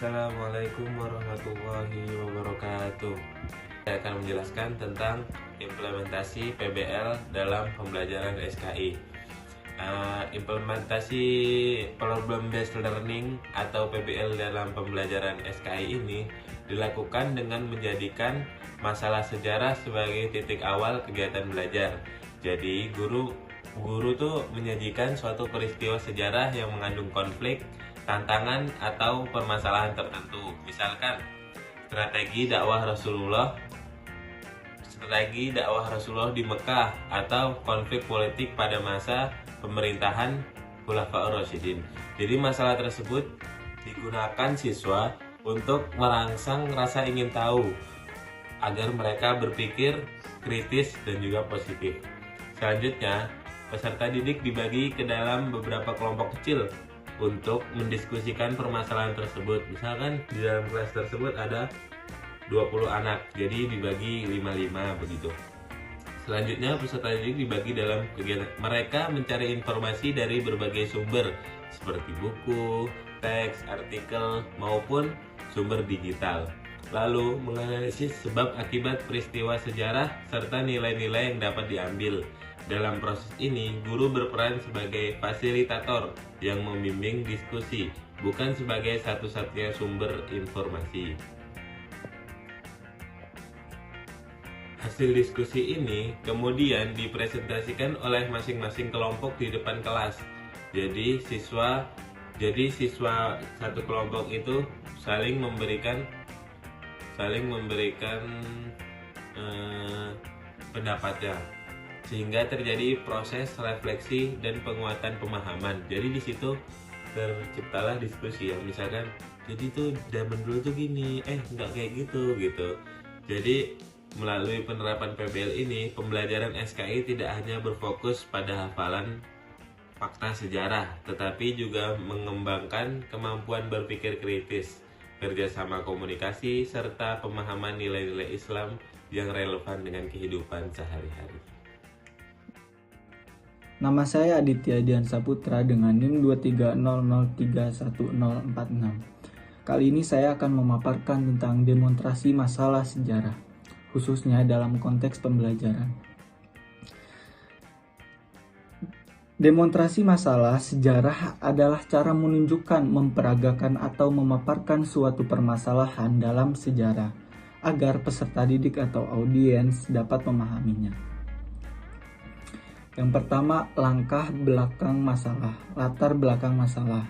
Assalamualaikum warahmatullahi wabarakatuh. Saya akan menjelaskan tentang implementasi PBL dalam pembelajaran SKI. Implementasi Problem Based Learning atau PBL dalam pembelajaran SKI ini dilakukan dengan menjadikan masalah sejarah sebagai titik awal kegiatan belajar. Jadi guru tuh menyajikan suatu peristiwa sejarah yang mengandung konflik, tantangan atau permasalahan tertentu. Misalkan strategi dakwah Rasulullah di Mekah atau konflik politik pada masa pemerintahan Khulafaur Rasyidin. Jadi masalah tersebut digunakan siswa untuk merangsang rasa ingin tahu agar mereka berpikir kritis dan juga positif. Selanjutnya, peserta didik dibagi ke dalam beberapa kelompok kecil untuk mendiskusikan permasalahan tersebut. Misalkan di dalam kelas tersebut ada 20 anak, jadi dibagi 5-5 begitu. Selanjutnya, peserta didik dibagi dalam kegiatan. Mereka mencari informasi dari berbagai sumber seperti buku, teks, artikel, maupun sumber digital. Lalu menganalisis sebab akibat peristiwa sejarah serta nilai-nilai yang dapat diambil. Dalam proses ini, guru berperan sebagai fasilitator yang membimbing diskusi, bukan sebagai satu-satunya sumber informasi. Hasil diskusi ini kemudian dipresentasikan oleh masing-masing kelompok di depan kelas. Jadi siswa satu kelompok itu saling memberikan pendapatnya, sehingga terjadi proses refleksi dan penguatan pemahaman. Jadi di situ terciptalah diskusi ya, misalkan jadi tuh zaman dulu tuh gini, nggak kayak gitu. Jadi melalui penerapan PBL ini, pembelajaran SKI tidak hanya berfokus pada hafalan fakta sejarah, tetapi juga mengembangkan kemampuan berpikir kritis, kerjasama komunikasi, serta pemahaman nilai-nilai Islam yang relevan dengan kehidupan sehari-hari. Nama saya Aditya Dian Saputra dengan NIM 230031046. Kali ini saya akan memaparkan tentang demonstrasi masalah sejarah, khususnya dalam konteks pembelajaran. Demonstrasi masalah sejarah adalah cara menunjukkan, memperagakan, atau memaparkan suatu permasalahan dalam sejarah agar peserta didik atau audiens dapat memahaminya. Yang pertama, latar belakang masalah.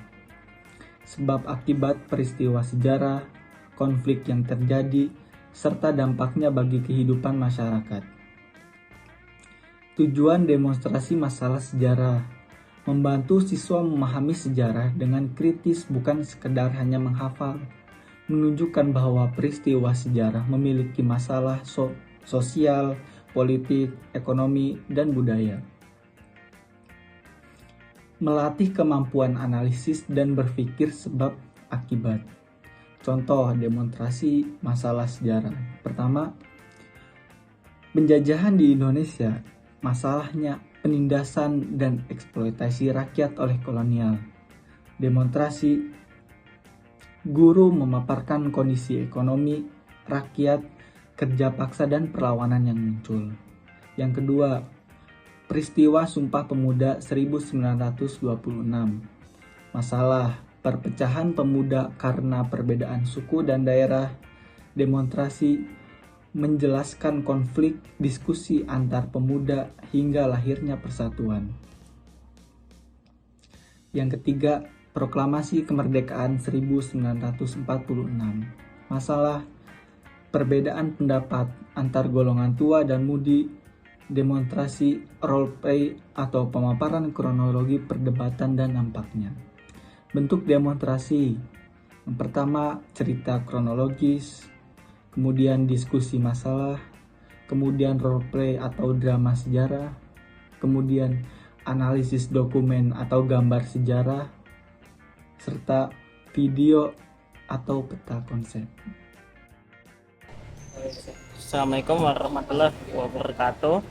Sebab akibat peristiwa sejarah, konflik yang terjadi, serta dampaknya bagi kehidupan masyarakat. Tujuan demonstrasi masalah sejarah: membantu siswa memahami sejarah dengan kritis, bukan sekedar hanya menghafal. Menunjukkan bahwa peristiwa sejarah memiliki masalah sosial, politik, ekonomi, dan budaya. Melatih kemampuan analisis dan berpikir sebab akibat. Contoh demonstrasi masalah sejarah. Pertama, penjajahan di Indonesia. Masalahnya penindasan dan eksploitasi rakyat oleh kolonial. Demonstrasi, guru memaparkan kondisi ekonomi rakyat, kerja paksa dan perlawanan yang muncul. Yang kedua, peristiwa Sumpah Pemuda 1926. Masalah perpecahan pemuda karena perbedaan suku dan daerah. Demonstrasi menjelaskan konflik, diskusi antar pemuda hingga lahirnya persatuan. Yang ketiga, proklamasi kemerdekaan 1946. Masalah perbedaan pendapat antar golongan tua dan mudi. Demonstrasi role play atau pemaparan kronologi perdebatan dan dampaknya. Bentuk demonstrasi: yang pertama, cerita kronologis, kemudian diskusi masalah, kemudian role play atau drama sejarah, kemudian analisis dokumen atau gambar sejarah, serta video atau peta konsep. Assalamualaikum warahmatullahi wabarakatuh.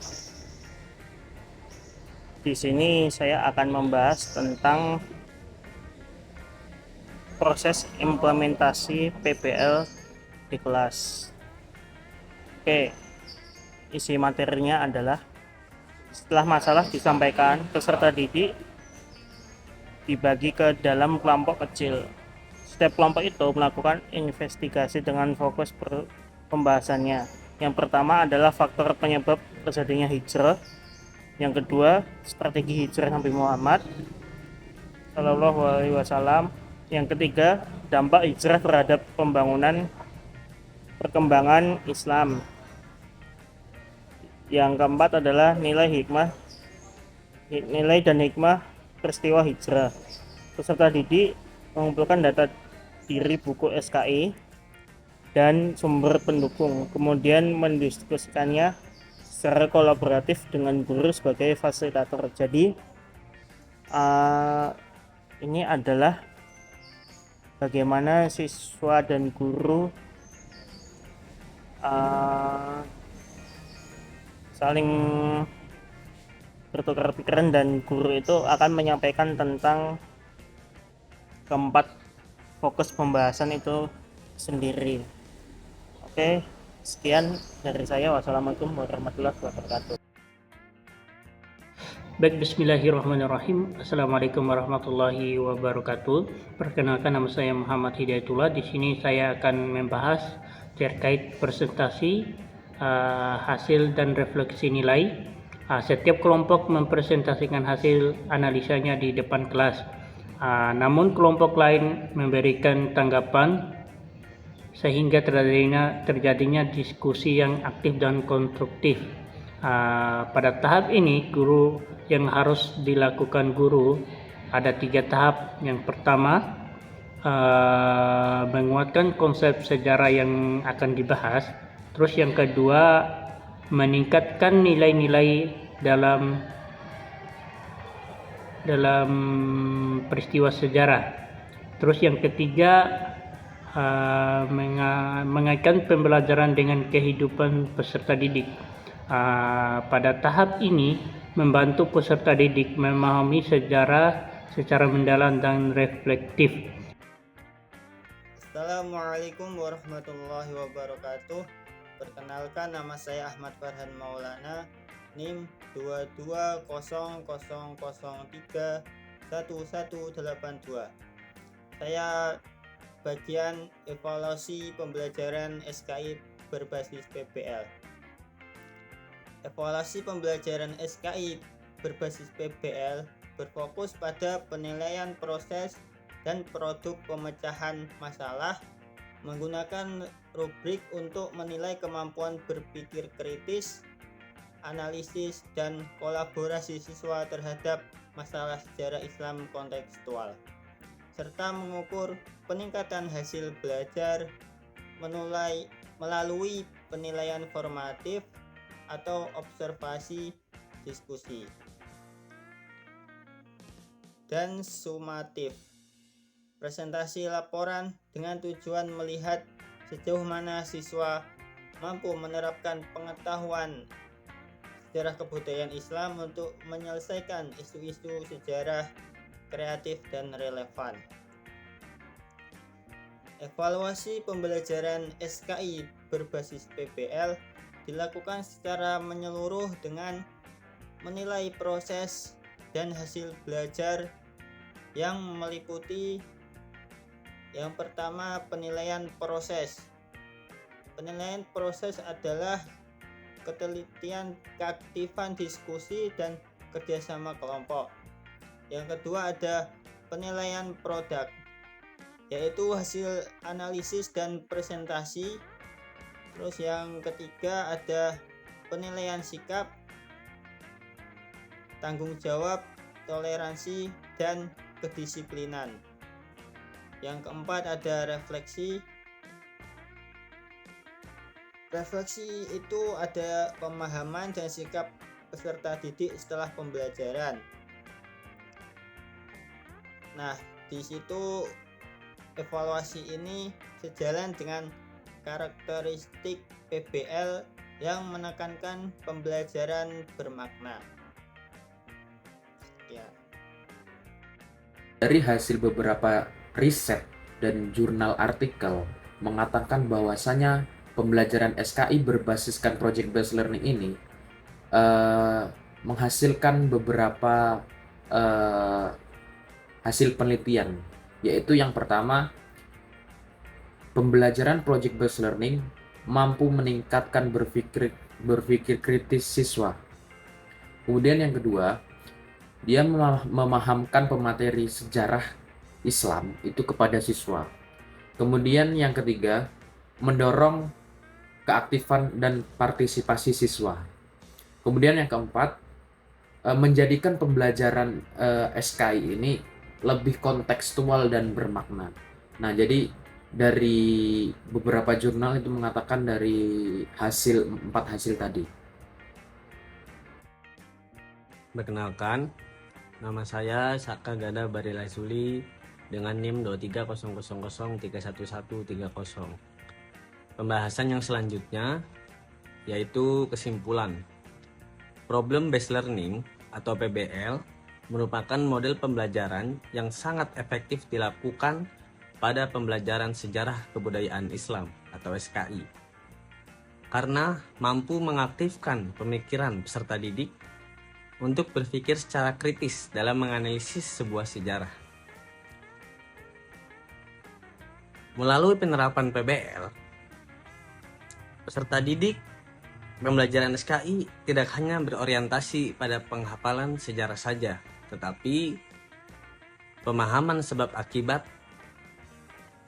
Di sini saya akan membahas tentang proses implementasi PBL di kelas. Oke, isi materinya adalah setelah masalah disampaikan, peserta didik dibagi ke dalam kelompok kecil. Setiap kelompok itu melakukan investigasi dengan fokus pembahasannya. Yang pertama adalah faktor penyebab terjadinya hijrah. Yang kedua, strategi hijrah Nabi Muhammad Shallallahu Alaihi Wasallam. Yang ketiga, dampak hijrah terhadap perkembangan Islam. Yang keempat adalah nilai dan hikmah peristiwa hijrah. Peserta didik mengumpulkan data diri buku SKI dan sumber pendukung, kemudian mendiskusikannya secara kolaboratif dengan guru sebagai fasilitator. Jadi ini adalah bagaimana siswa dan guru saling bertukar pikiran, dan guru itu akan menyampaikan tentang keempat fokus pembahasan itu sendiri. Oke, sekian dari saya. Wassalamualaikum warahmatullahi wabarakatuh. Baik, bismillahirrahmanirrahim. Assalamualaikum warahmatullahi wabarakatuh. Perkenalkan, nama saya Muhammad Hidayatullah. Di sini saya akan membahas terkait presentasi, hasil dan refleksi nilai. Setiap kelompok mempresentasikan hasil analisanya di depan kelas. Namun kelompok lain memberikan tanggapan sehingga terjadinya diskusi yang aktif dan konstruktif. Pada tahap ini, guru yang harus dilakukan guru ada 3 tahap. Yang pertama, menguatkan konsep sejarah yang akan dibahas. Terus yang kedua, meningkatkan nilai-nilai dalam peristiwa sejarah. Terus yang ketiga, mengaitkan pembelajaran dengan kehidupan peserta didik. Pada tahap ini, membantu peserta didik memahami sejarah secara mendalam dan reflektif. Assalamualaikum warahmatullahi wabarakatuh. Perkenalkan, nama saya Ahmad Farhan Maulana, NIM 2200031182. Saya bagian evaluasi pembelajaran SKI berbasis PBL. Evaluasi pembelajaran SKI berbasis PBL berfokus pada penilaian proses dan produk pemecahan masalah, menggunakan rubrik untuk menilai kemampuan berpikir kritis, analisis, dan kolaborasi siswa terhadap masalah sejarah Islam kontekstual, serta mengukur peningkatan hasil belajar melalui penilaian formatif atau observasi, diskusi, dan sumatif. Presentasi laporan dengan tujuan melihat sejauh mana siswa mampu menerapkan pengetahuan sejarah kebudayaan Islam untuk menyelesaikan isu-isu sejarah kreatif dan relevan. Evaluasi pembelajaran SKI berbasis PBL dilakukan secara menyeluruh dengan menilai proses dan hasil belajar yang meliputi: yang pertama, penilaian proses. Penilaian proses adalah ketelitian, keaktifan diskusi, dan kerjasama kelompok. Yang kedua ada penilaian produk, yaitu hasil analisis dan presentasi. Terus yang ketiga ada penilaian sikap, tanggung jawab, toleransi, dan kedisiplinan. Yang keempat ada refleksi. Refleksi itu ada pemahaman dan sikap peserta didik setelah pembelajaran. Nah, di situ evaluasi ini sejalan dengan karakteristik PBL yang menekankan pembelajaran bermakna. Ya. Dari hasil beberapa riset dan jurnal artikel mengatakan bahwasanya pembelajaran SKI berbasiskan project based learning ini menghasilkan beberapa hasil penelitian, yaitu yang pertama, pembelajaran project based learning mampu meningkatkan berpikir kritis siswa. Kemudian yang kedua, dia memahamkan pemateri sejarah Islam itu kepada siswa. Kemudian yang ketiga, mendorong keaktifan dan partisipasi siswa. Kemudian yang keempat, menjadikan pembelajaran SKI ini lebih kontekstual dan bermakna. Nah, jadi dari beberapa jurnal itu mengatakan dari 4 hasil tadi. Perkenalkan, nama saya Saka Gada Barilai Suli dengan NIM 2300031130. Pembahasan yang selanjutnya yaitu kesimpulan. Problem Based Learning atau PBL merupakan model pembelajaran yang sangat efektif dilakukan pada pembelajaran sejarah kebudayaan Islam atau SKI karena mampu mengaktifkan pemikiran peserta didik untuk berpikir secara kritis dalam menganalisis sebuah sejarah. Melalui penerapan PBL, peserta didik pembelajaran SKI tidak hanya berorientasi pada penghafalan sejarah saja, tetapi pemahaman sebab akibat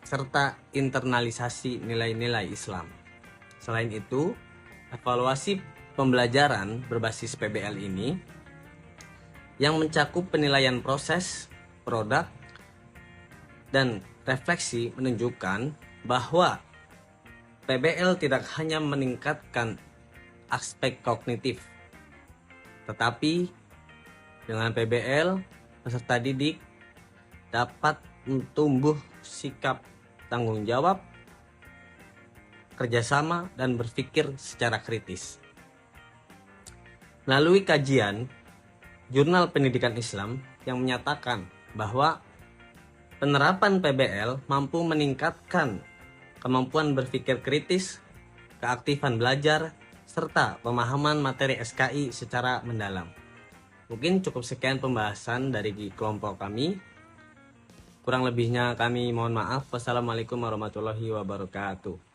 serta internalisasi nilai-nilai Islam. Selain itu, evaluasi pembelajaran berbasis PBL ini yang mencakup penilaian proses, produk, dan refleksi menunjukkan bahwa PBL tidak hanya meningkatkan aspek kognitif, tetapi dengan PBL, peserta didik dapat tumbuh sikap tanggung jawab, kerjasama, dan berpikir secara kritis. Melalui kajian Jurnal Pendidikan Islam yang menyatakan bahwa penerapan PBL mampu meningkatkan kemampuan berpikir kritis, keaktifan belajar, serta pemahaman materi SKI secara mendalam. Mungkin cukup sekian pembahasan dari kelompok kami. Kurang lebihnya kami mohon maaf. Wassalamualaikum warahmatullahi wabarakatuh.